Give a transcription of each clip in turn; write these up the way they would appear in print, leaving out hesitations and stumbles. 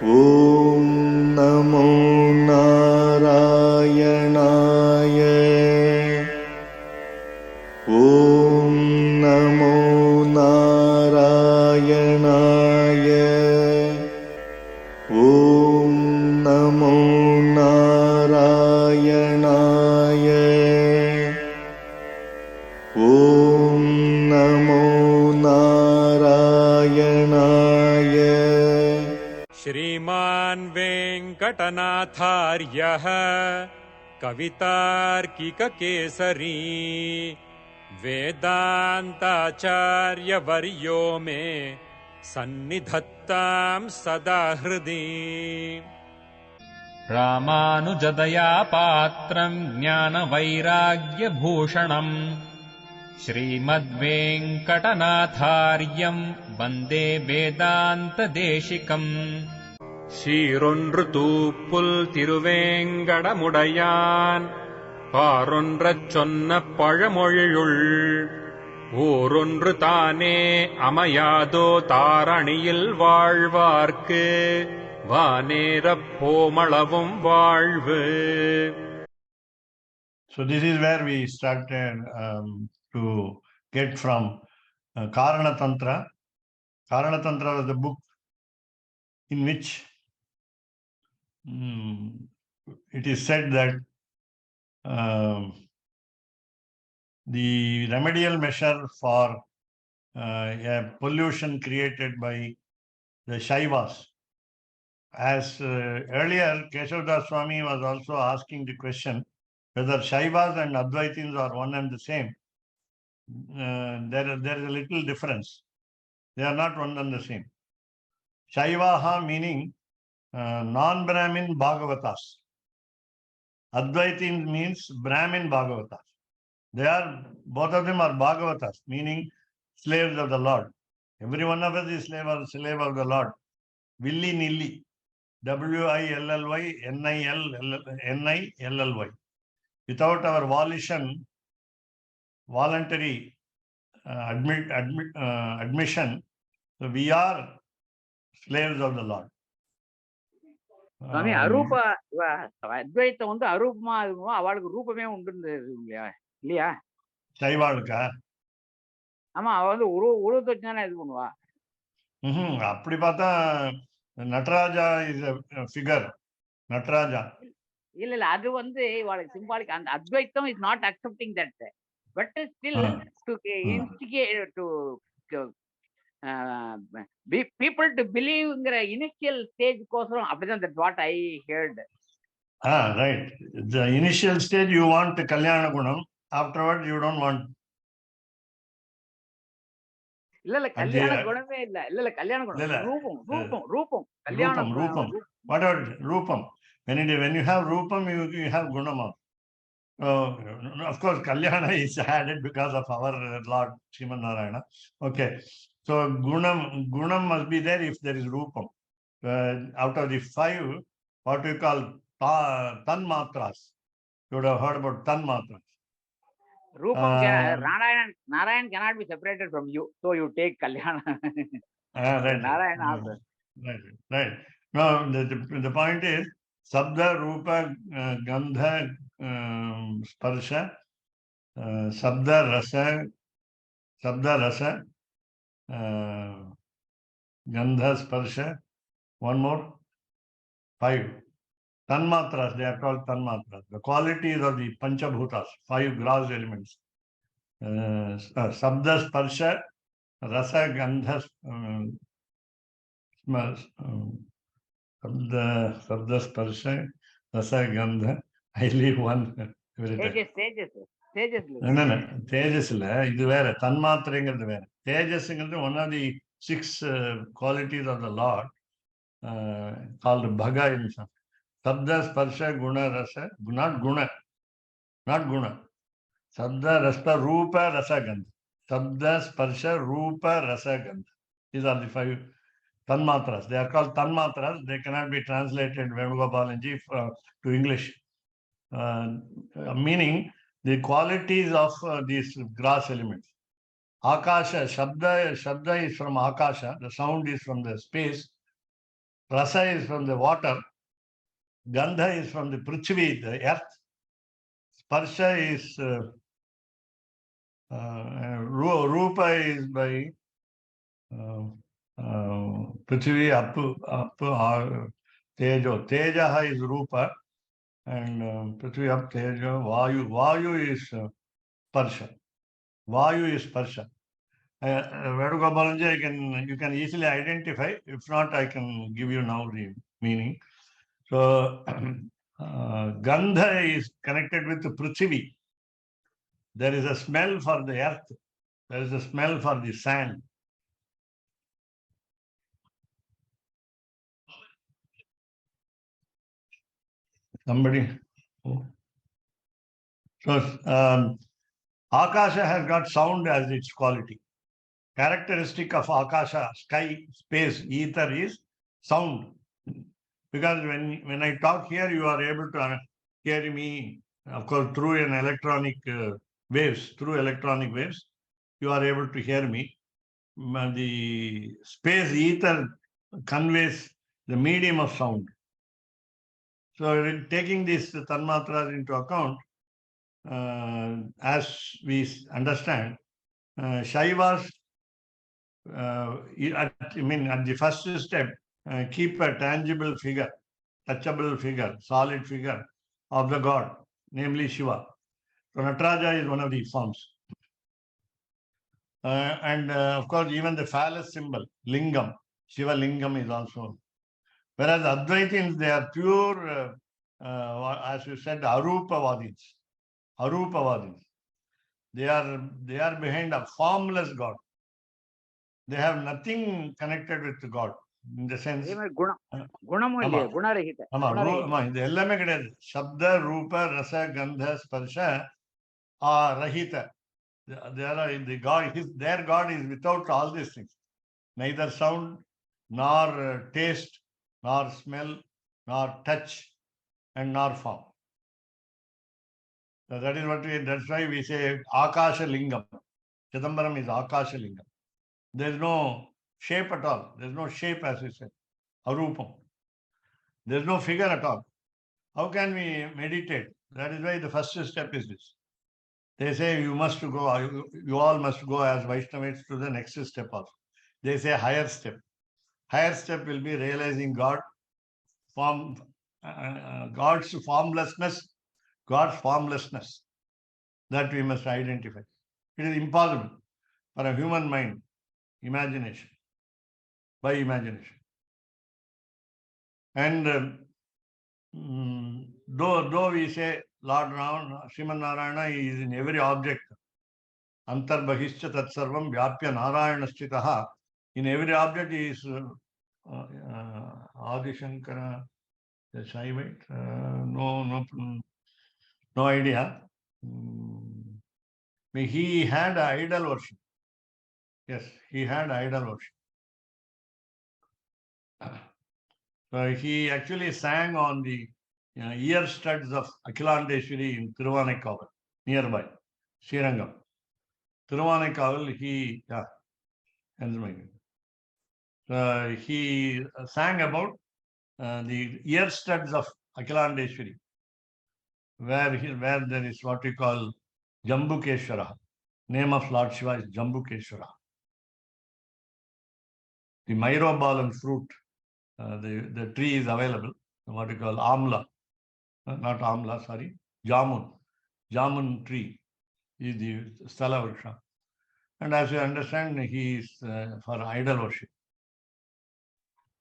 ॐ नमो नारायणाय। ॐ नमो नारायणाय। ॐ नमो नारायणाय। ॐ नमो नारायणाय। श्रीमान् वेङ्कटनाथार्यः कवितार्किककेसरी वेदान्ताचार्यवर्यो मे सन्निधत्तां सदा हृदि। रामानुजदया पात्रम् ज्ञानवैराग्यभूषणम् श्रीमद्वेङ्कटनाथार्यम् वन्दे वेदान्तदेशिकम्। சீரொன்று தூப்புல் திருவேங்கடமுடையான் பாரொன்றச் சொன்ன பழமொழியுள் ஊரொன்று தானே அமையாதோ தாரணியில் வாழ்வார்க்கு வானேரப் போமளவும் வாழ்வு. So this is where we started to get from Karanatantra. Karanatantra was the book in which it is said that the remedial measure for a pollution created by the Shaivas. As earlier, Keshavdas Swami was also asking the question whether Shaivas and Advaitins are one and the same. There is a little difference. They are not one and the same. Shaivaha meaning non-Brahmin Bhagavatas. Advaitins means Brahmin Bhagavatas. Both of them are Bhagavatas, meaning slaves of the Lord. Every one of us is slave of the Lord. Willy-nilly. Willy, Nilly. Without our volition, voluntary admission, we are slaves of the Lord. சுவாமி அரூப அத்வைத்தம் வந்து அரூபமா இருக்கும், அவளுக்கு ரூபமே உண்டு இல்லையா? சைவாளுக்கா? ஆமா, அவ வந்து உருவத்தை வச்சுதானே இது பண்ணுவா. அப்படி பார்த்தா நடராஜா இஸ் ஃபிகர். நடராஜா இல்ல அது வந்து இவளுக்கு சிம்பாலிக். அந்த அத்வைத்தம் is not accepting that, but still to instigate to people to believe-ங்கிற initial stage கோசரம் அப்படிதான். That's what I heard. Right. The initial stage you want Kalyana Gunam, afterwards you don't want. இல்ல கல்யாண குணமே இல்ல கல்யாண குணம் ரூபம் கல்யாணம். What about Rupam? When you have Rupam, you have Gunam. Of course, Kalyana is added because of our Lord Sriman Narayana. Okay. So Gunam must be there if there is Rupam. Out of the 5, what we call Tanmatras. You would have heard about Tanmatras. Rupam Narayan cannot be separated from you. So you take Kalyana. Right. Narayan also. Right. No, the point is, Sabda, Rupa, Gandha, Sparsha, Sabda, Rasa, Gandha, Sparsha, one more, 5. Tanmatras, they are called Tanmatras. The qualities of the Panchabhutas, 5 gross elements. Sabda, Sparsha, Rasa, Gandha, Sabda, Sparsha, Rasa, Gandha. I leave one every time. Tejas. No. Tejas illa. Idu vera. Tanmatrengiradhu vera. Tejas ingiradhu one of the 6 qualities of the Lord called Bhaga in some. Sabda, Sparsha, Guna, Rasa. Not Guna. Sabda, Rasa, Rupa, Rasa, Gandha. Sabda, Sparsha, Rupa, Rasa, Gandha. These are the 5 Tanmatras. They are called Tanmatras. They cannot be translated Venugopalanji to English. Meaning the qualities of these gross elements. Akasha, Shabda is from Akasha. The sound is from the space. Rasa is from the water. Gandha is from the Prithvi, the earth. Sparsha is Rupa is by Prithvi up Tejo. Tejaha is Rupa and Prithvi up Tejo. Vayu is Sparsha. Vayu is Sparsha. Venugopalanji, you can easily identify. If not, I can give you now the meaning. So, Gandha is connected with Prithvi. There is a smell for the earth. There is a smell for the sand. Somebody. So, Akasha has got sound as its quality. Characteristic of Akasha, sky, space, ether is sound. Because when I talk here, you are able to hear me, of course, through an electronic waves. Through electronic waves, you are able to hear me. The space ether conveys the medium of sound. So, taking these tanmatras into account, as we understand, Shaivas, at the first step, keep a tangible figure, touchable figure, solid figure of the god, namely Shiva. So, Nataraja is one of these forms. And of course, even the phallus symbol, Lingam, Shiva Lingam is also. Whereas Advaitins, they are pure, as you said, Arupavadins. Arupavadins. They are behind a formless God. They have nothing connected with God in the sense. குணமும் இல்லையா? குணரகித. இது எல்லாமே கிடையாது. சப்த ரூப ரச கந்த ஸ்பர்ஷ ரஹித. Their God is without all these things. Neither sound, nor taste, nor smell, nor touch, and nor form. So that's why we say Akasha Lingam. Chidambaram is Akasha Lingam. There is no shape at all. There is no shape, as we said. Arupam. There is no figure at all. How can we meditate? That is why the first step is this. They say you all must go as Vaishnavites to the next step also. They say higher step. Higher step will be realizing God, God's formlessness, that we must identify. It is impossible for a human mind, by imagination. And though we say Lord Sriman Narayana is in every object, Antarbahishcha Tatsarvam Vyapya Narayanasthitaha, in every object he is Adi Shankara, the Shaivite, no idea. He had idol worship. Yes, he had idol worship. He actually sang on the ear studs of Akhilandeshwari in Thiruvannaikaval, nearby, Srirangam. Thiruvannaikaval, he sang about the ear studs of Akhilandeshwari, where there is what we call Jambukeshwara. Name of Lord Shiva is Jambukeshwara. The myrobalan fruit, the tree is available, what we call amla, not amla, sorry, jamun tree is the sthala vriksha. And as you understand, he is for idol worship.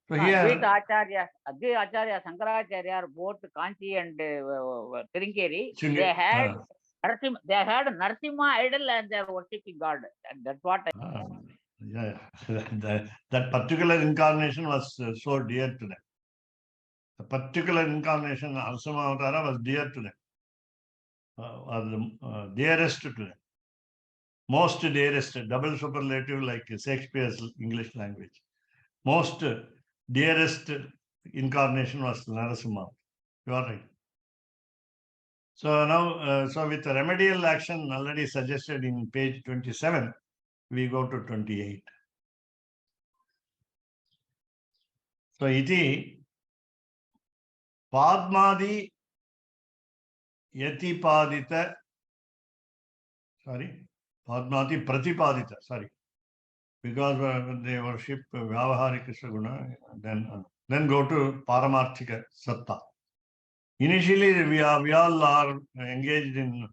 So here, Advaita Acharya, Shankaracharya, both Kanchi and Tirinkeri, they had Narasimha idol and they are worshipping God. And that's what that particular incarnation was so dear to them. The particular incarnation, Narasimha Avatara, was dear to them, was the dearest to them. Most dearest, double superlative like Shakespeare's English language. Most dearest incarnation was Narasimha. You are right. So now, with the remedial action already suggested in page 27, we go to 28. So iti Padmadi Yatipadita, Padmadi Pratipadita, because they worship Vyavaharika Saguna, then go to Paramarthika Satta. Initially, we all are engaged in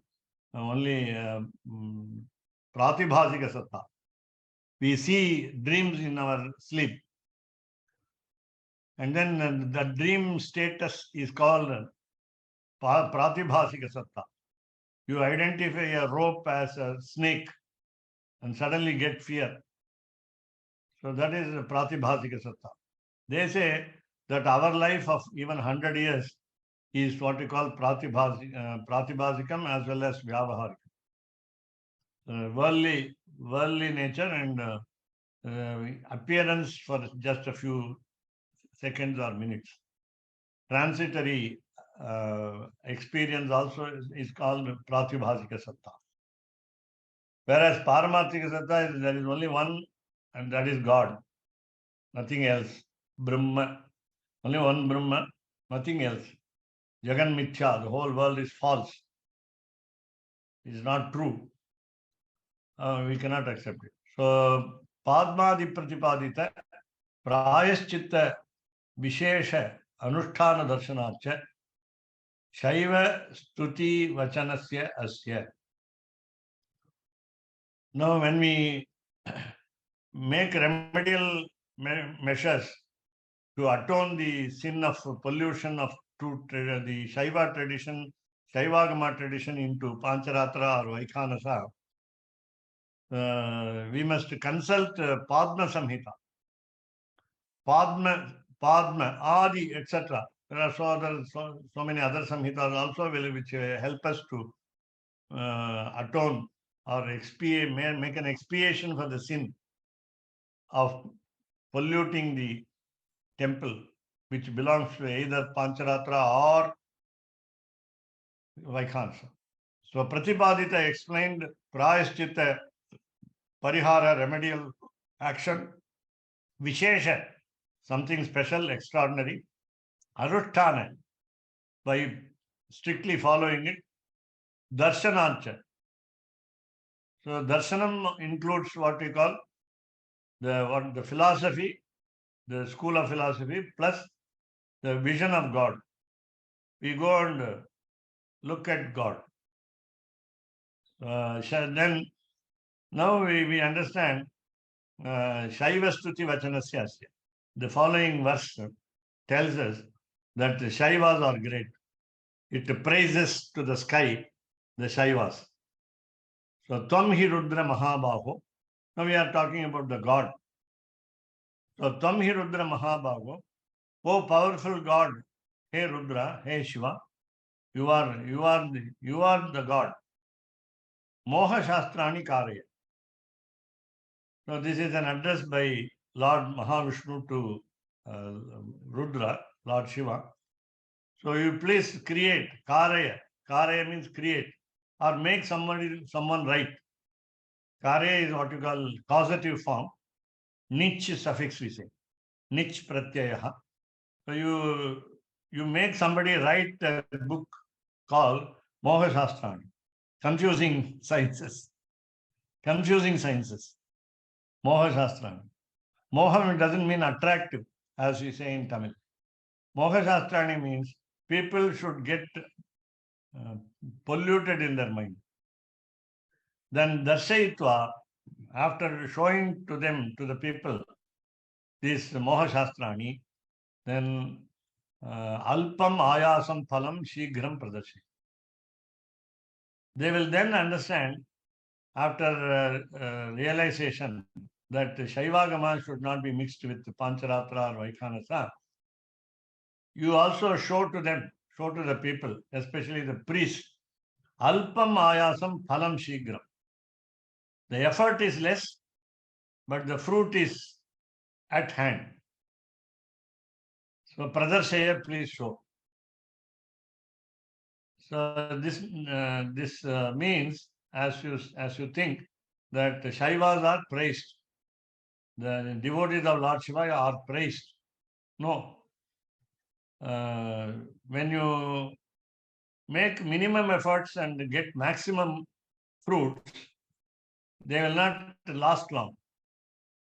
only Pratibhasika Satta. We see dreams in our sleep. And then the dream status is called Pratibhasika Satta. You identify a rope as a snake and suddenly get fear. So that is Pratibhasika Satta. They say that our life of even 100 years is what we call Pratibhasikam as well as Vyavaharikam. Worldly nature and appearance for just a few seconds or minutes. Transitory experience also is called Pratibhasika Satta. Whereas Paramarthika Satta, there is only one, and that is God. Nothing else. Brahma. Only one Brahma, nothing else. Jagan Mithya, the whole world is false. It is not true. We cannot accept it. So, Padmadi Pratipadita, Prayaschitta Vishesha Anusthana Darshanarcha, Shaiva Stuti Vachanasya Asya. Now, when we make remedial measures to atone the sin of pollution of the Shaiva tradition, Shaivagama tradition into Pancaratra or Vaikhanasa, we must consult Padma Samhita. Padma, Adi, etc. There are so many other Samhitas also which help us to atone or make an expiation for the sin of polluting the temple, which belongs to either Pancharatra or Vaikhansa. So Pratipadita explained Prayaschitta, Parihara, remedial action, Vishesha, something special, extraordinary, Anusthana, by strictly following it, Darshanancha. So Darshanam includes what we call the philosophy, the school of philosophy, plus the vision of God. We go and look at God. Then now we understand Shaiva Stuti Vachanasya Asya. The following verse tells us that the Shaivas are great. It praises to the sky the Shaivas. So Tvam Hi Rudra Mahabaho. Now we are talking about the God. So Tvam Hi Rudra Mahabaho. Oh powerful God, hey Rudra, hey Shiva, you are the God. Moha Shastrani Karya. So this is an address by Lord Mahavishnu to Rudra, Lord Shiva. So you please create, Karya. Karya means create or make someone right. Karya is what you call causative form. Nich suffix we say. Nich pratyayaha. So you make somebody write a book called Moha Shastrani. Confusing sciences. Moha Shastrani. Moha doesn't mean attractive, as we say in Tamil. Moha Shastrani means people should get polluted in their mind. Then Darshayitva, after showing to the people, this Moha Shastrani, then Alpam Ayasam Phalam Shighram Pradarshi. They will then understand, after realization, that Shaivagama should not be mixed with Pancharatra or Vaikhanasa. You also show to the people, especially the priests, Alpam Ayasam Phalam Shighram. The effort is less, but the fruit is at hand. So, Pradarshaya, please show. So, this means, as you think, that the Shaivas are praised. The devotees of Lord Shiva are praised. No. When you make minimum efforts and get maximum fruits, they will not last long.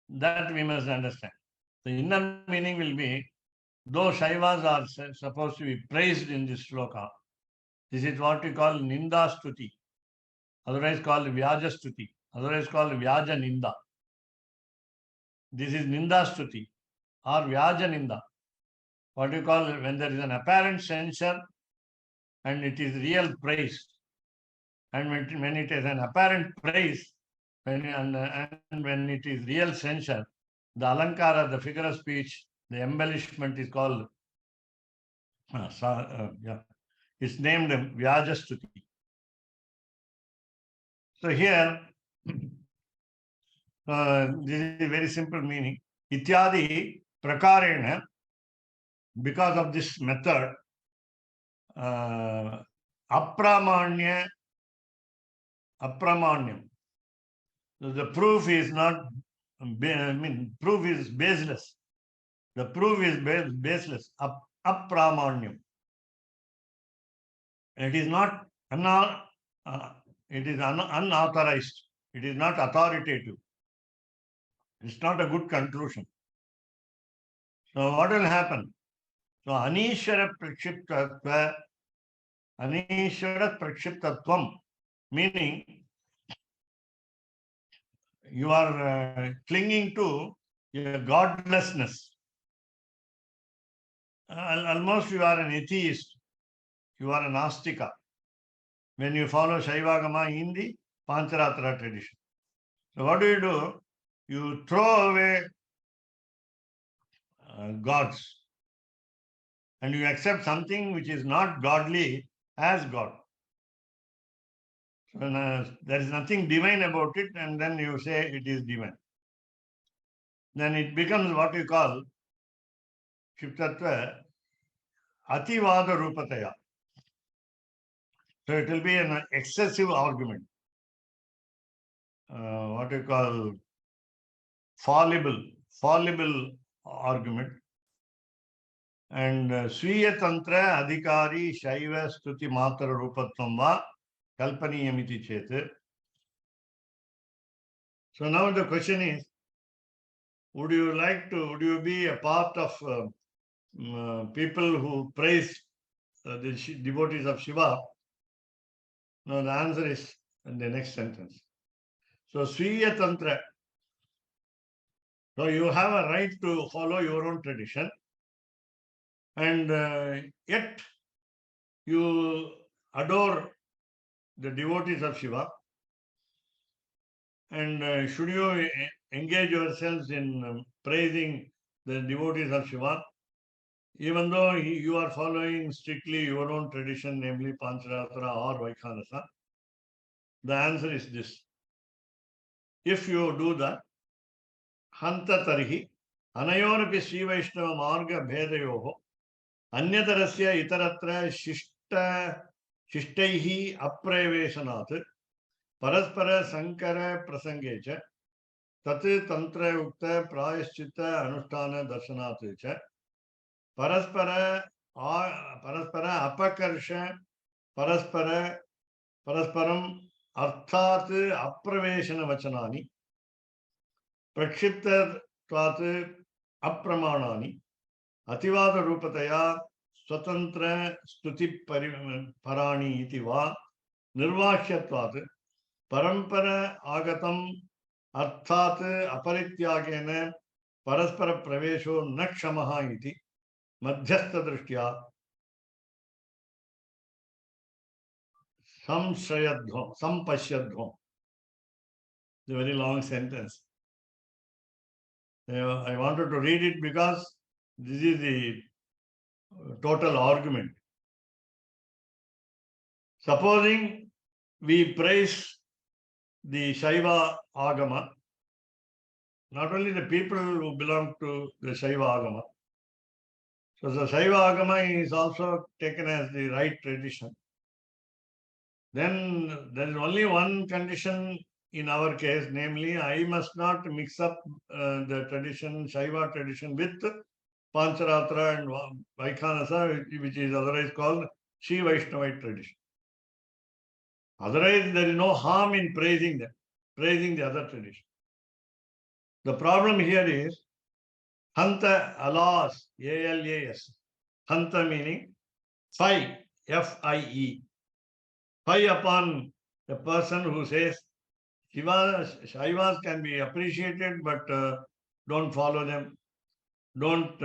That we must understand. The inner meaning will be, though Shaivas are supposed to be praised in this sloka, this is what we call Ninda Stuti, otherwise called Vyaja Stuti, otherwise called Vyaja Ninda. This is Ninda Stuti or Vyaja Ninda. What you call when there is an apparent censure and it is real praise. And when it is an apparent praise, and when it is real censure, the alankara, the figure of speech, the embellishment is called, it's named Vyaja Stuti. So here, this is very simple meaning. Ityadi prakarena, because of this method, apramanyam. So the proof is not, proof is baseless. The proof is baseless. Apramanyam. It is not it is unauthorized. It is not authoritative. It's not a good conclusion. So what will happen? So Anishara Prakshiptatvam, meaning you are clinging to your godlessness. Almost you are an atheist. You are an astika. When you follow Shaivagama in the Pancaratra tradition. So what do? You throw away gods and you accept something which is not godly as God. So there is nothing divine about it, and then you say it is divine. Then it becomes what you call Shiptatva Ativada Rupataya. So it will be an excessive argument. What you call fallible argument. And Swiya Tantra Adhikari Shaiva Stuti Matra Rupatvam Va Kalpaniyamiti Chete. So now the question is, would you be a part of people who praise the devotees of Shiva? No, the answer is in the next sentence. So Swiya Tantra. So you have a right to follow your own tradition, and yet you adore the devotees of Shiva. And should you engage yourselves in praising the devotees of Shiva, even though you are following strictly your own tradition, namely Pancaratra or Vaikhanasa? The answer is this. If you do that, Hanta Tarhi, Anayorapi Sri Vaishnava Marga Bhedayoho, Anyatarasya Itaratra Shishtaihi Apravesanat, Paraspara Sankara Prasangecha, Tat Tantra Ukta Prayaschita Anushtana Darshanat, Paraspara Apakarsha, Parasparam Arthat Apraveshana Vachanani, Prakshipta Tvat Apramanani, Ativada Rupataya, Swatantra Stuti Parani Itiva, Nirvashyatvat, Parampara Agatam Arthat Aparityagena, Paraspara Pravesho Nakshamaha iti, Madhyastha Drishtya, Sampashyadhvam. It's a very long sentence. I wanted to read it because this is the total argument. Supposing we praise the Shaiva Agama, not only the people who belong to the Shaiva Agama. So the Shaiva Agama is also taken as the right tradition. Then there is only one condition in our case, namely, I must not mix up the tradition, Shaiva tradition with Pancaratra and Vaikhanasa, which is otherwise called Sri Vaishnavite tradition. Otherwise, there is no harm in praising them, praising the other tradition. The problem here is Hanta alas, A-L-A-S. Hanta meaning fie, F-I-E. Fie upon the person who says Shaivas can be appreciated, but don't follow them. Don't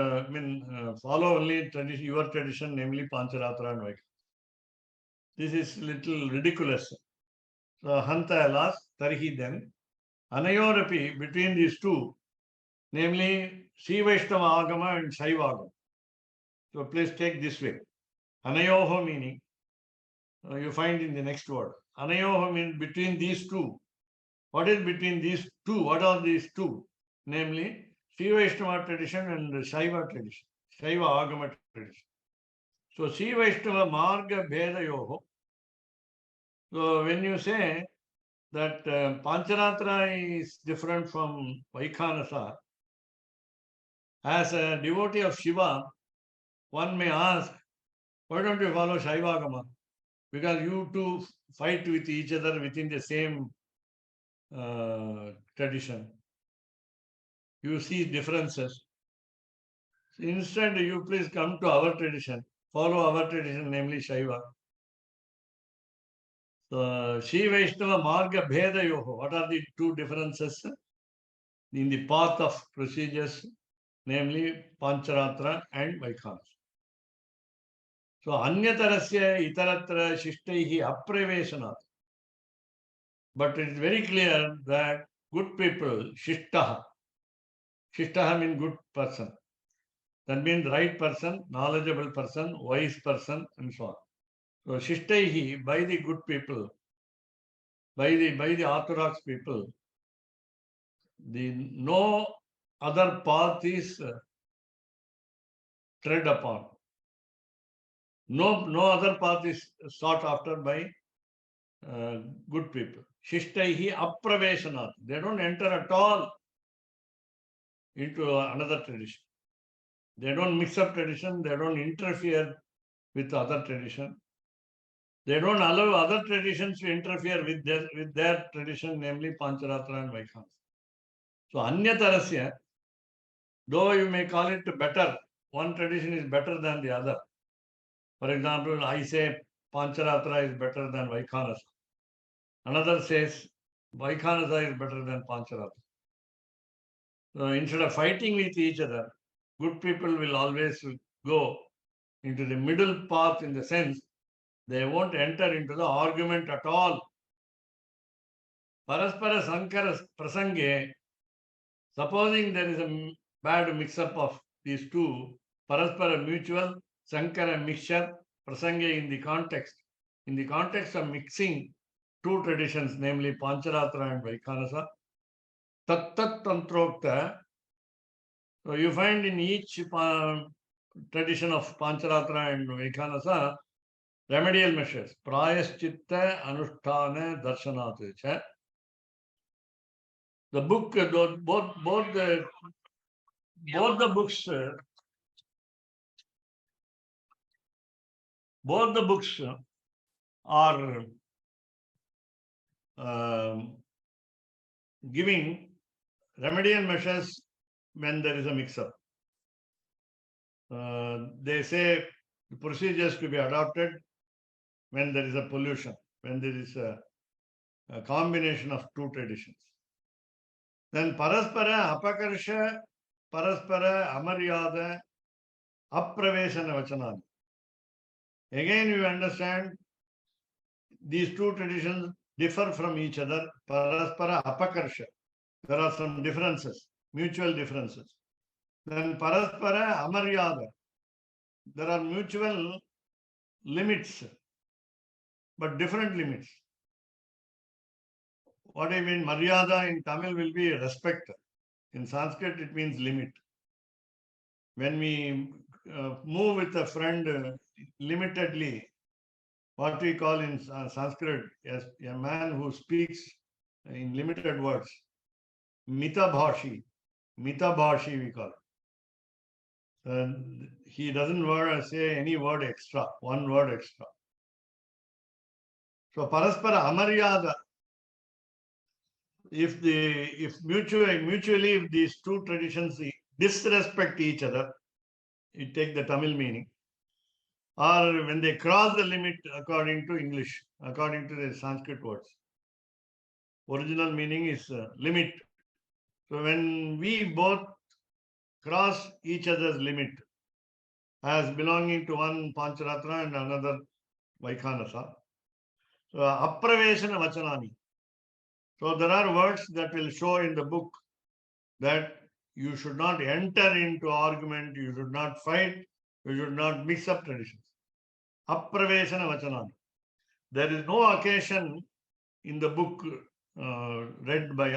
follow only tradition, your tradition, namely Pancaratra and Vaikhanasa. This is little ridiculous. So Hanta alas, Tarhi then. Anayorapi, between these two, namely Sri Vaishnava Agama and Shaiva Agama. So please take this way. Anayoho meaning, you find in the next word. Anayoho means between these two. What is between these two? What are these two? Namely, Sri Vaishnava tradition and Shaiva tradition, Shaiva Agama tradition. So Sri Vaishnava Marga Bhedayoho. So when you say that Pancaratra is different from Vaikhanasa, as a devotee of Shiva, one may ask, why don't you follow Shaiva Agama? Because you two fight with each other within the same tradition. You see differences. So instead, you please come to our tradition, follow our tradition, namely Shaiva. So, Sri Vaishnava Marga Bheda Yoho. What are the two differences in the path of procedures, namely Pancaratra and Vaikhanasa? So, Anyatarasya Itaratra Shishtaihi Apravesanat. But it is very clear that good people, Shishtaha. Shishtaha means good person. That means right person, knowledgeable person, wise person, and so on. So Shishtaihi, by the good people, by the orthodox people, the no other path is tread upon. No other path is sought after by good people. Shishtaihi apravesanat. They don't enter at all into another tradition. They don't mix up tradition. They don't interfere with other tradition. They don't allow other traditions to interfere with their tradition, namely Pancaratra and Vaikhanasa. So Anyatarasya, though you may call it better, one tradition is better than the other. For example, I say Pancaratra is better than Vaikhanasa. Another says Vaikhanasa is better than Pancaratra. So instead of fighting with each other, good people will always go into the middle path in the sense they won't enter into the argument at all. Paraspara Sankara Prasange, supposing there is a bad mix-up of these two, Paraspara mutual, Sankara mixture, Prasange in the context of mixing two traditions, namely Pancaratra and Vaikhanasa, Tat Tantrokta. So you find in each tradition of Pancaratra and Vaikhanasa, remedial measures, Prayaschitta, Anusthana, Darshanat. The book, both the books are giving remedial measures when there is a mix-up. They say the procedures to be adopted when there is a pollution, when there is a combination of two traditions. Then Paraspara Apakarsha, Paraspara Amaryada, Apravesana Vachanadi. Again, you understand these two traditions differ from each other. Paraspara Apakarsha. There are some differences, mutual differences. Then Paraspara Amaryada. There are mutual limits, but different limits. What I mean, Maryada in Tamil will be respect. In Sanskrit, it means limit. When we move with a friend limitedly, what we call in Sanskrit as a man who speaks in limited words, Mitabhashi we call it. He doesn't say any word extra, one word extra. So Paraspara Amaryada, if mutually if these two traditions disrespect each other, you take the Tamil meaning, or when they cross the limit according to English, according to the Sanskrit words. Original meaning is limit. So when we both cross each other's limit as belonging to one Pancaratra and another Vaikhanasa, so Apraveshana Vachanani. So there are words that will show in the book that you should not enter into argument, you should not fight, you should not mix up traditions. Apraveshana Vachanani. There is no occasion in the book read by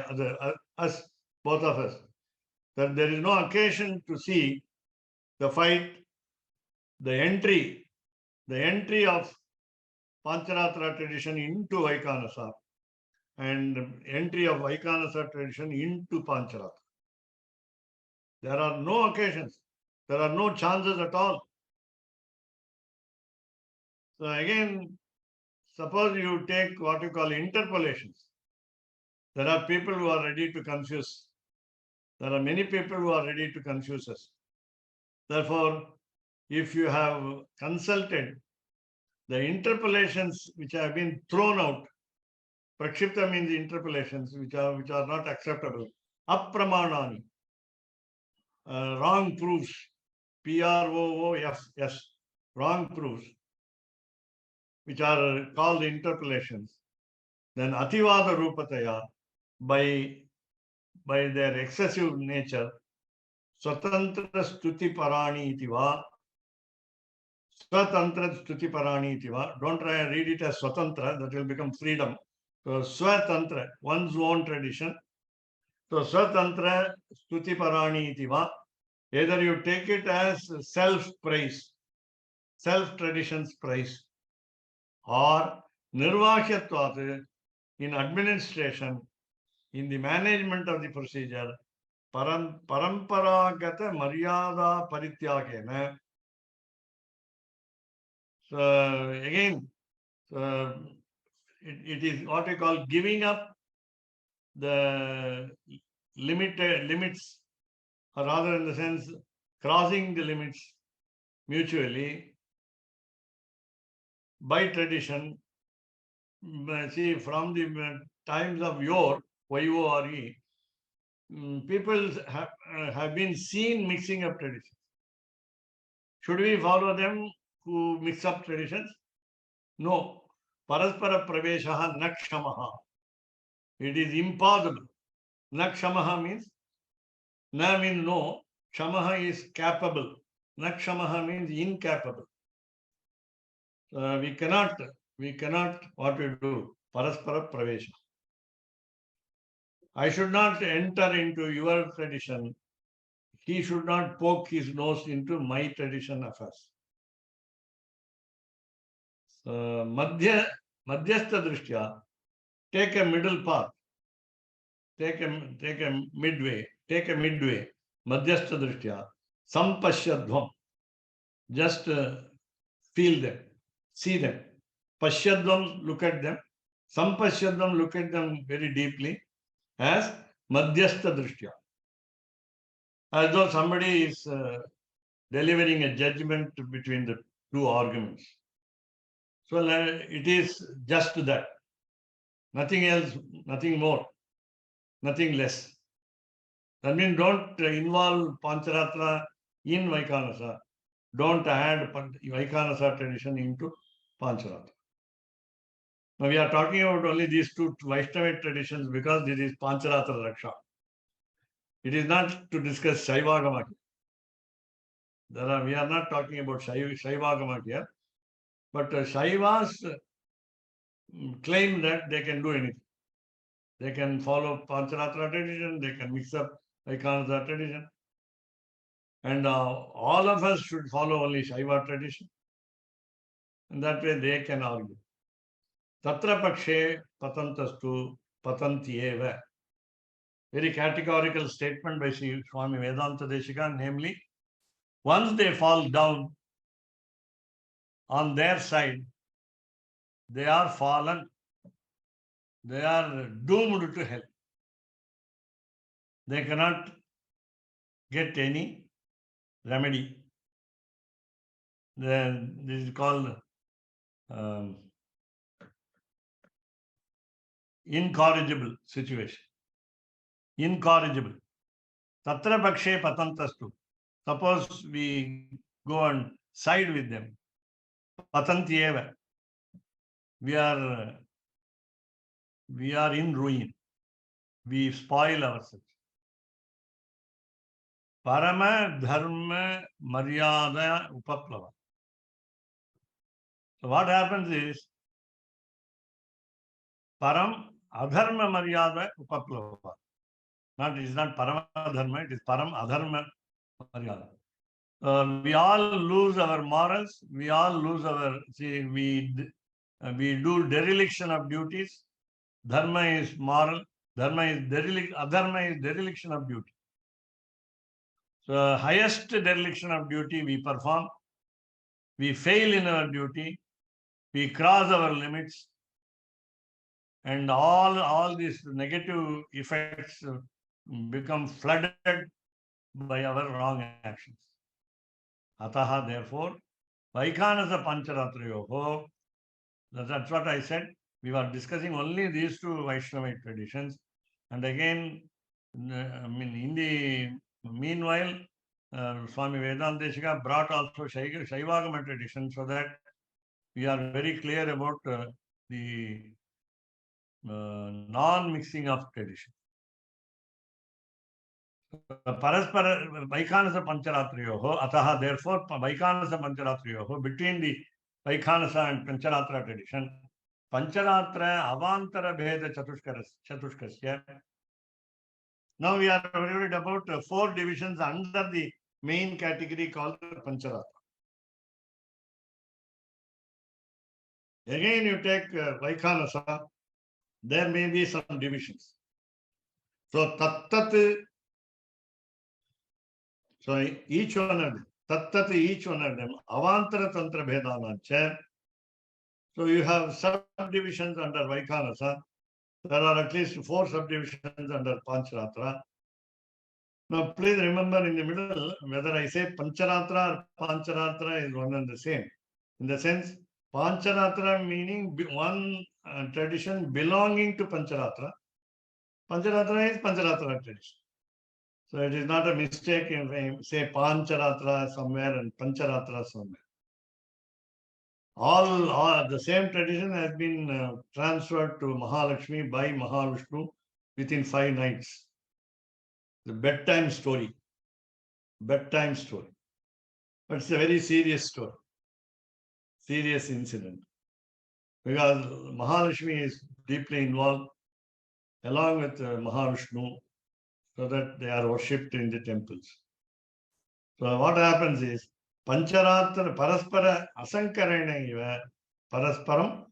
us, both of us, that there is no occasion to see the fight, the entry of Pancaratra tradition into Vaikhanasa and entry of Vaikhanasa tradition into Pancaratra. There are no occasions. There are no chances at all. So again, suppose you take what you call interpolations. There are people who are ready to confuse. There are many people who are ready to confuse us. Therefore, if you have consulted the interpolations which have been thrown out, Prakshipta means interpolations which are not acceptable. Apramanani, wrong proofs, Proofs, wrong proofs, which are called interpolations. Then Ativada Rupataya, by their excessive nature, Swatantra Stuti Parani Itiva, Swatantra Stuti Parani Itiva. Don't try and read it as Swatantra, that will become freedom. So Swatantra, one's own tradition. So Swatantra Stuti Parani Itiva. Either you take it as self-praise, self-tradition's praise, or Nirvahyatvat, in administration, in the management of the procedure, Paramparagata Maryada Parityagena. So again, it is what we call giving up the limits, or rather in the sense crossing the limits mutually by tradition. See, from the times of yore, YORE, people have been seen mixing up traditions. Should we follow them who mix up traditions? No. Paraspara praveshaha nakshamaha. It is impossible. Nakshamaha means, na means no, Kshamaha is capable. Nakshamaha means incapable. We cannot what we do, Paraspara pravesha. I should not enter into your tradition. He should not poke his nose into my tradition affairs. Madhyastha drishtya, take a middle path, take a midway, Madhyastha drishtya, sampashyadvam, just feel them, see them. Pashyadvam, look at them. Sampashyadvam, look at them very deeply, as Madhyastha drishtya. As though somebody is delivering a judgment between the two arguments. So it is just that. Nothing else, nothing more, nothing less. That means don't involve Pancaratra in Vaikhanasa. Don't add Vaikhanasa tradition into Pancaratra. Now we are talking about only these two Vaishnava traditions because this is Pancaratra Raksa. It is not to discuss Shaivagama. We are not talking about Shaivagama here, but Shaivas claim that they can do anything. They can follow Pancaratra tradition, they can mix up Vaikhanasa tradition. And all of us should follow only Shaiva tradition. And that way they can argue. Tatra pakshe patantastu patantyeva. Very categorical statement by Swami Vedanta Deshika, namely, Once they fall down on their side, they are fallen. They are doomed to hell. They cannot get any remedy. This is called incorrigible situation. Incorrigible. Tatra pakshe patantastu. Suppose we go and side with them. Patantyeva. We are in ruin. We spoil ourselves. Parama dharma maryada upaplava. So what happens is param adharma maryada upaplava. It is not parama dharma, it is param adharma maryada. We all lose our morals. We all lose our, we do dereliction of duties. Dharma is moral. Dharma is adharma is dereliction of duty. So highest dereliction of duty we perform. We fail in our duty. We cross our limits. And all these negative effects become flooded by our wrong actions. Ataha, therefore, Vaikhanasa Pancharatrayoho. That's what I said. We were discussing only these two Vaishnavite traditions. And again, in the meanwhile, Swami Vedanteshika brought also Shaivagama tradition so that we are very clear about the non-mixing of tradition. Paraspara Vaikhanasa Pancharatrayoho, Ataha, therefore, Vaikhanasa Pancharatrayoho, between the Vaikhanasa and Pancharatra tradition, Pancharatra Avantara Bheda Chatushkasya. Now we are worried about 4 divisions under the main category called Pancharatra. Again, you take Vaikhanasa, there may be some divisions. So Tattat, so each one of them, Tattat, each one of them, Avantara Tantra Bhedanancha. So you have subdivisions under Vaikhanasa. There are at least 4 subdivisions under Pancharatra. Now, please remember in the middle, whether I say Pancharatra or Pancharatra is one and the same. In the sense, Pancharatra meaning one tradition belonging to Pancharatra. Pancharatra is Pancharatra tradition. So it is not a mistake if I say Pancharatra somewhere and Pancharatra somewhere. All the same tradition has been transferred to Mahalakshmi by Mahavishnu within 5 nights. The bedtime story. Bedtime story. But it's a very serious story. Serious incident. Because Mahalakshmi is deeply involved along with Mahavishnu so that they are worshipped in the temples. So what happens is Pancharatra Paraspara Asankaranaiva Parasparam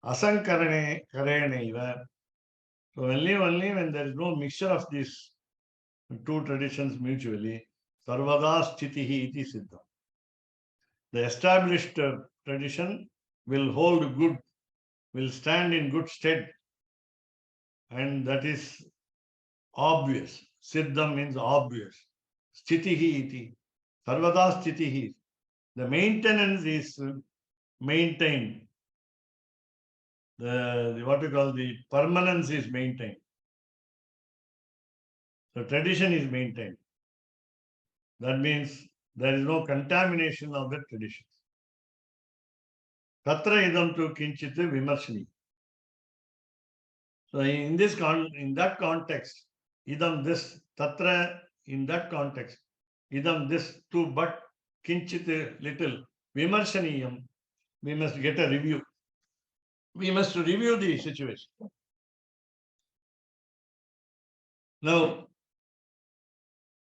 Asankaranaiva. So only when there is no mixture of these 2 traditions mutually, Sarvada Sthitihi iti Siddha. The established tradition will hold good, will stand in good stead. And that is obvious. Siddham means obvious. Sthitihi iti. Sarvada Sthitihi. The maintenance is maintained. The what we call the permanence is maintained. The tradition is maintained. That means there is no contamination of the traditions. Tatra idam tu kinchit vimarshani. So in that context, idam this, tatra in that context, idam this too, but kinchit little, vimarshaniyam, we must get a review. We must review the situation.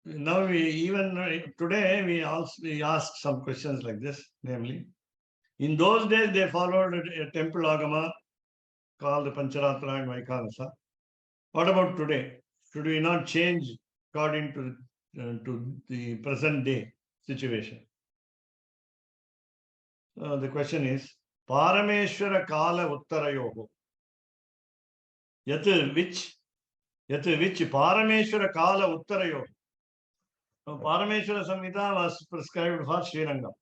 Now we even today we ask some questions like this, namely, in those days they followed a temple agama called the Pancharatra and Vaikhanasa. What about today? Should we not change according to the present day? situation. The question is, Parameshwara Kala Uttarayoho. Yat which Parameshwara Kala Uttarayoho. So Parameshwara Samhita was prescribed for Srirangam.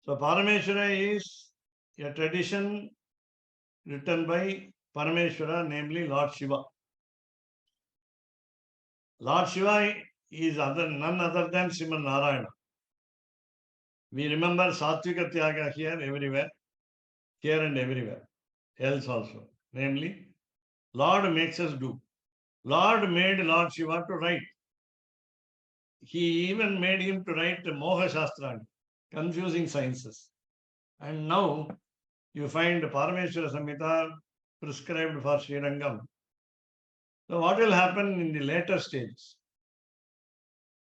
So Parameshwara is a tradition written by Parameshwara, namely Lord Shiva. Lord Shiva is none other than Sriman Narayana. We remember Satvika Tyaga here, everywhere, here and everywhere, else also. Namely, Lord makes us do. Lord made Lord Shiva to write. He even made him to write Moha Shastrani, confusing sciences. And now you find Parameshwara Samhita prescribed for Srirangam. So what will happen in the later stages?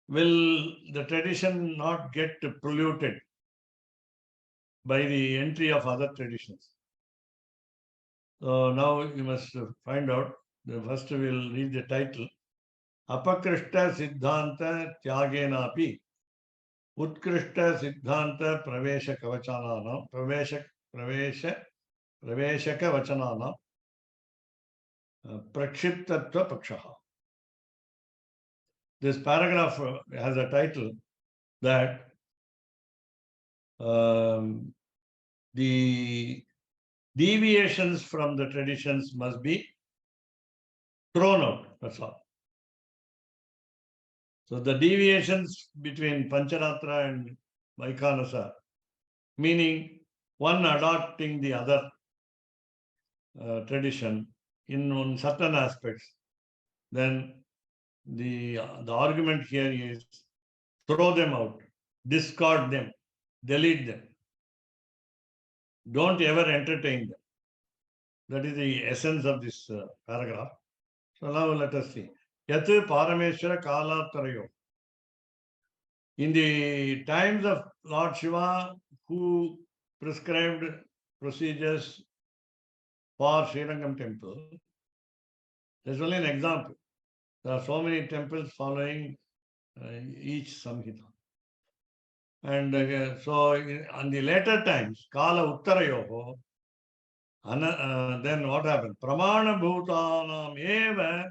Will the tradition not get polluted by the entry of other traditions? So now you must find out. First we will read the title. Apakrishta Siddhanta Tyagenapi Utkrishta Siddhanta Pravesha Kavachanana Praveshaka Vachanana Prakshiptatva Pakshaha. This paragraph has a title that the deviations from the traditions must be thrown out. That's all. So the deviations between Pancaratra and Vaikhanasa, meaning one adopting the other tradition in certain aspects, then the argument here is throw them out, discard them, delete them. Don't ever entertain them. That is the essence of this paragraph. So now let us see. Yat Parameshwara Kalattarayo. In the times of Lord Shiva, who prescribed procedures for Srirangam temple, there's only an example. There are so many temples following each Samhita. And so on the later times, Kala Uttarayoho, then what happened? Pramana Bhutanam Eva.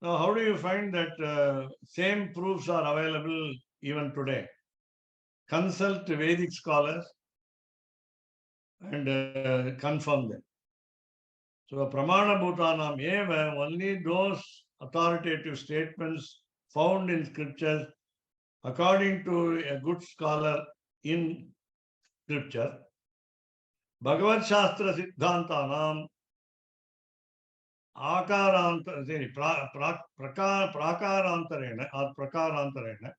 Now, how do you find that same proofs are available even today? Consult Vedic scholars and confirm them. So, Pramana Bhutanam Eva, only those authoritative statements found in scriptures according to a good scholar in scripture, Bhagavad Shastra Siddhantanam prakarantarena or prakarantarena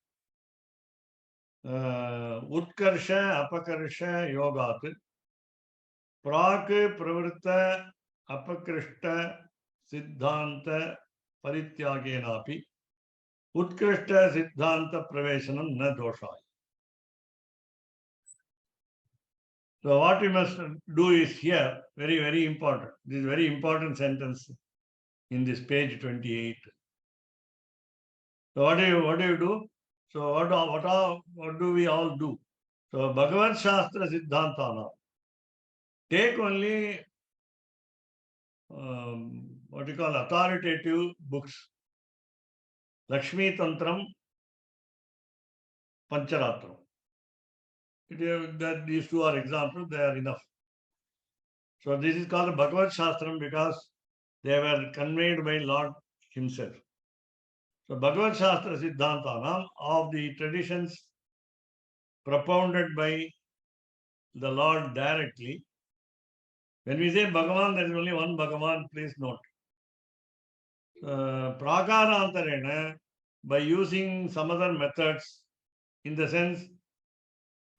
utkarsha apakarsha yogat prak pravritta apakrishta siddhanta parityagenapi utkrishta siddhanta praveshanam na doshaya. So what we must do is here, very, very important. This is a very important sentence in this page 28. So what do you do? So what do we all do? So Bhagavad Shastra Siddhantana. Take only what you call authoritative books. Lakshmi Tantram, Pancharatram. That these two are examples, they are enough. So this is called Bhagavad Shastram because they were conveyed by Lord himself. So Bhagavad Shastra Siddhantanam, of the traditions propounded by the Lord directly. When we say Bhagavan, there is only one Bhagavan, please note. Prakarantarena, by using some other methods, in the sense,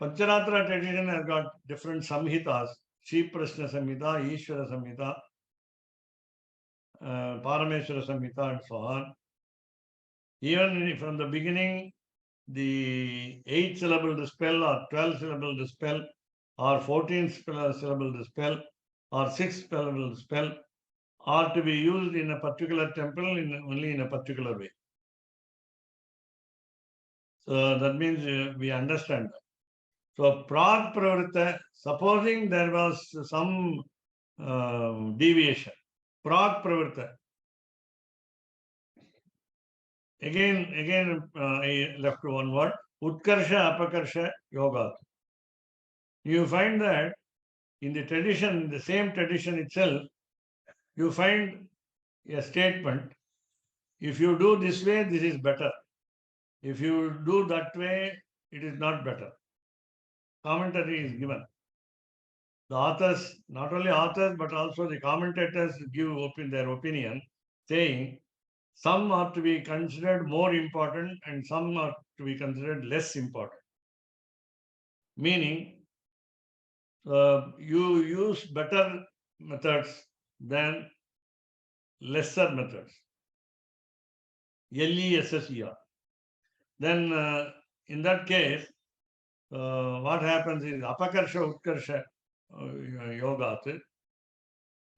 Pancharatra tradition has got different samhitas, Shri Prashna Samhita, Ishvara Samhita, Parameshwara Samhita, and so on. Even from the beginning, the 8-syllable dispel or 12-syllable dispel or 14-syllable dispel or 6-syllable dispel are to be used in a particular temple only in a particular way. So that means we understand that. So prag pravritta, supposing there was some deviation, prag pravritta. Again, I left one word, utkarsha apakarsha yoga. You find that in the tradition, the same tradition itself, you find a statement. If you do this way, this is better. If you do that way, it is not better. Commentary is given. The authors, not only authors, but also the commentators give their opinion, saying some are to be considered more important and some are to be considered less important. Meaning, you use better methods than lesser methods. LESSER. Then in that case, what happens is apakarsha utkarsha yoga.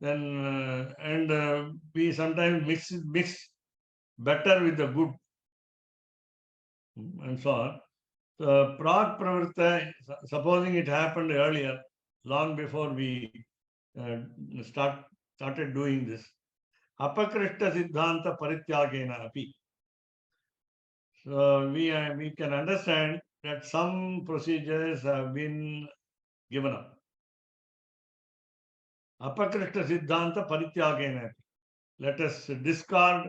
Then and we sometimes mix better with the good and so on. So prag pravritta, supposing it happened earlier, long before we started doing this, apakrishta siddhanta parityagena api. So we can understand that some procedures have been given up. Apakrishta siddhanta parityagena api. Let us discard,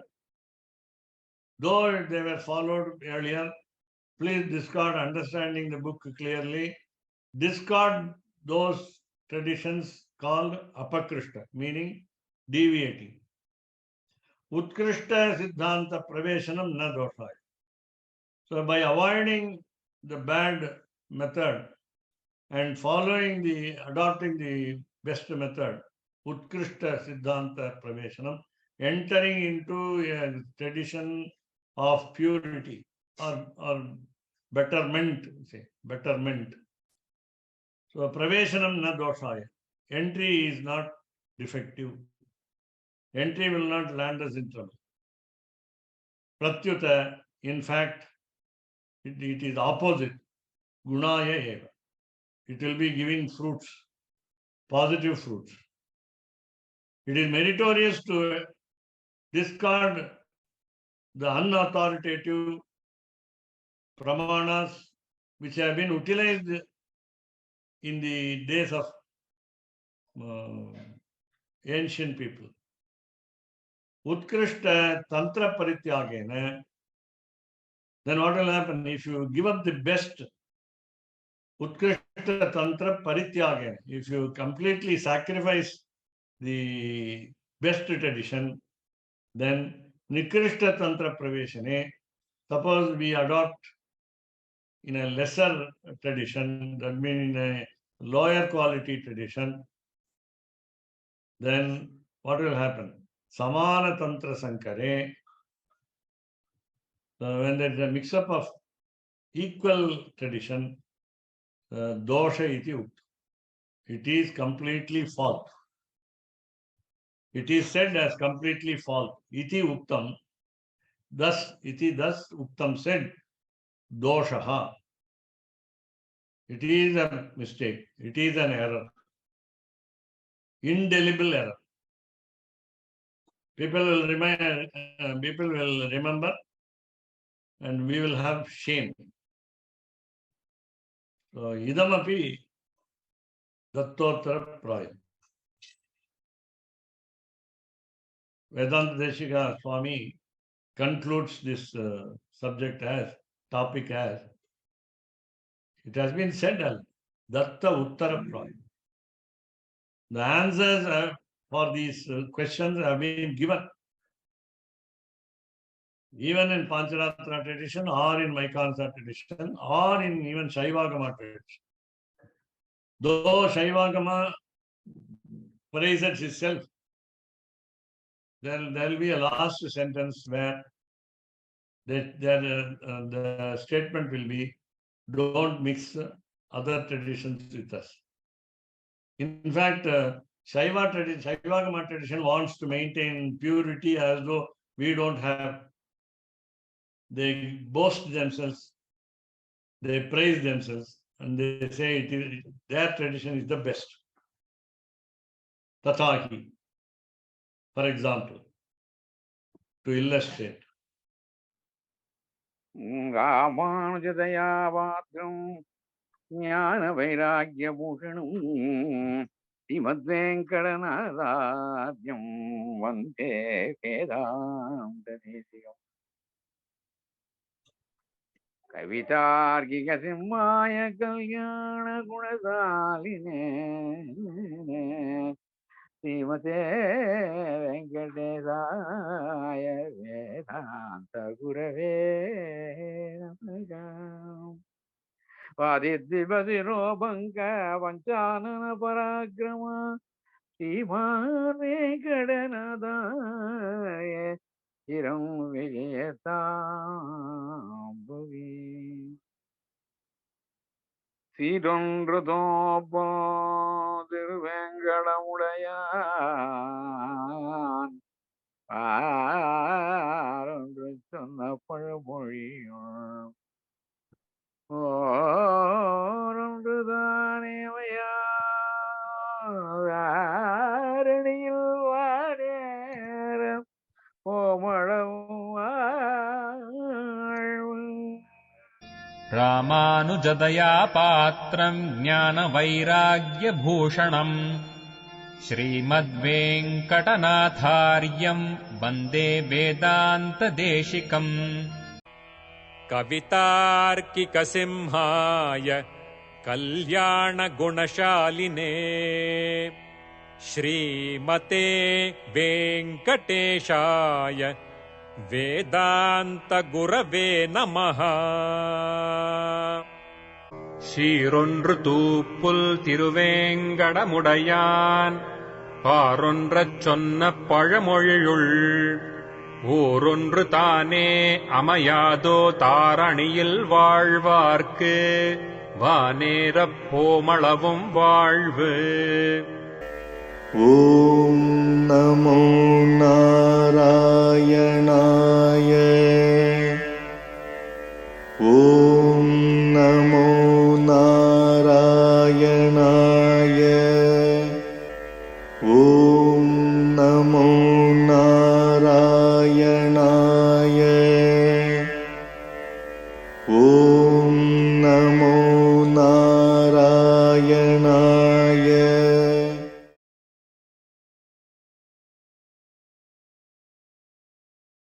though they were followed earlier, please discard understanding the book clearly. Discard those traditions called apakrishta, meaning deviating. Utkrishta siddhanta praveshanam na doshaya. So by avoiding the bad method and adopting the best method, utkrishta siddhanta praveshanam, entering into a tradition of purity or betterment, betterment. So praveshanam na doshaya. Entry is not defective. Entry will not land us in trouble. Pratyuta, in fact, it is opposite. Gunaya eva. It will be giving fruits, positive fruits. It is meritorious to discard the unauthoritative pramanas which have been utilized in the days of ancient people. Utkrishta tantra parityagena, then what will happen if you give up the best? Utkrishta tantra parityagena, if you completely sacrifice the best tradition, then nikrishta tantra praveshane, suppose we adopt in a lesser tradition, that means in a lower quality tradition, then what will happen? Samana tantra sankare, when there is a mix-up of equal tradition, dosha iti ukta. It is completely false. It is said as completely false. Iti uktam. Thus uktam said, doshaha. It is a mistake. It is an error. Indelible error. People will remember and we will have shame. So, idamapi dattottara praya. Vedanta Deshika Swami concludes this topic as, it has been said as Datta Uttara Praya. The answers for these questions have been given. Even in Pancaratra tradition or in Vaikhansa tradition or in even Shaivagama tradition. Though Shaivagama praises itself, there will be a last sentence where the statement will be, don't mix other traditions with us. In fact, Shaivagama tradition wants to maintain purity as though we don't have. They boast themselves they praise themselves and they say their tradition is the best. Tathahi, for example, to illustrate. ராமானுஜதயாபாத்ரம் ஞான வைராக்கிய பூஷணம் ஸ்ரீமத்வேங்கடநாதாத்யம் வந்தே வேதாந்த தேசிகம் கவிதார்க்கிக சிம்மாய கல்யாண குணசாலினே ஸ்ரீமதே வெங்கடேசாய வேதாந்த குரவே நமः. வாதித்விபதிரோபங்க வஞ்சானன பராக்கிரம ஸ்ரீமான் வெங்கடநாதாய சிரம் விஜயதாம்பவி சீடொன்று தோப்போ திருவேங்கடமுடையான் பாரொன்று சொன்ன பழமொழியும் ஓரொன்று தானேமையாரணியில் வாடேரம் ஓமளவும் வாழ்வு. ராமானுஜதயா பாத்திரம் ஞானவைராக்யபூஷணம் ஸ்ரீமத்வேங்கடநாதார்யம் வந்தே வேதாந்ததேசிகம் कवितार्किकसिंहाय कल्याणगुणशालिने श्रीमते वेङ्कटेशाय वेदान्तगुरवे नमः. சீரொன்று தூப்புல் திருவேங்கடமுடையான் பாரொன்றச் சொன்ன பழமொழியுள் ஊரொன்று தானே அமையாதோ தாரணியில் வாழ்வார்க்கு வானேரப் போமளவும் வாழ்வு. ஓம் நமோ நாராயணாய. ஓம்